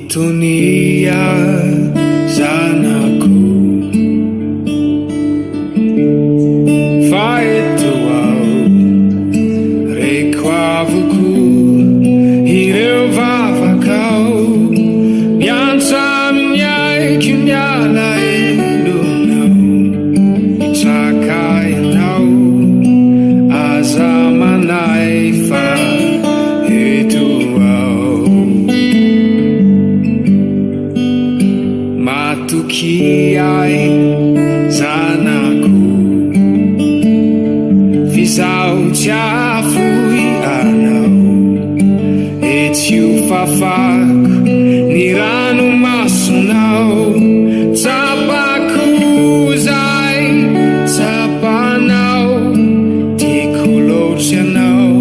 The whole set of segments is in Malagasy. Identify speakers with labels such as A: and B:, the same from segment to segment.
A: Itonia zanako fa eto ao reko avoko ireo vavakao miantso amin'ny aiky miala elonao mitraka ianao aza manay fa eto ao matoky ay zanako fizao tsy afoy anao etsio fafako ny ranomasonao tsapako zay tsapanao tiako loatra ianao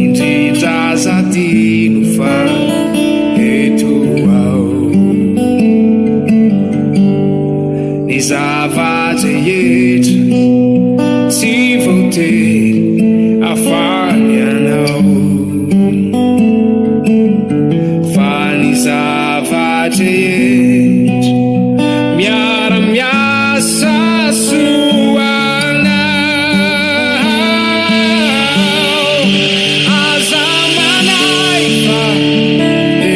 A: indrindra za dino fa eto ao ny zava-drehetra tsy voatery afaly anao fa ny zava-drehetra miara-miasa soanao aza manay fa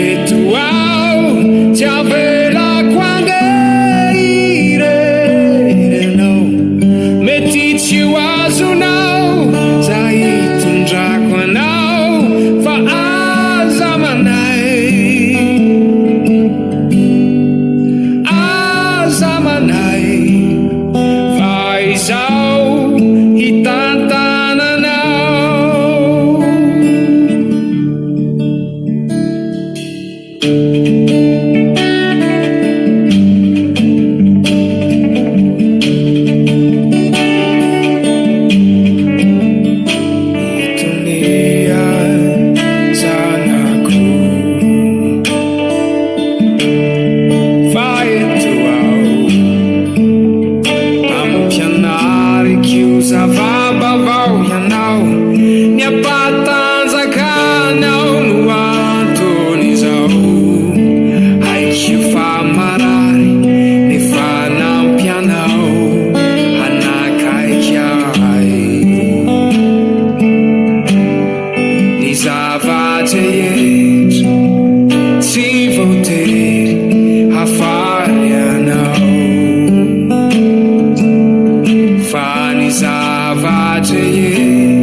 A: eto ao tsy avelako angehirerenao mety tsy ho azonao za hitondrako anao fa aza manay fa izao hitantananao Itonia zanako fa eto ao ampianarik'io zava-bavao ianao ny ampatanjakanao no anton'izao haik'io fa marary nefa nampianao anakaiky ahy ny zava-drehetra tsy voatery hafaly anao fa ny zava-drehetra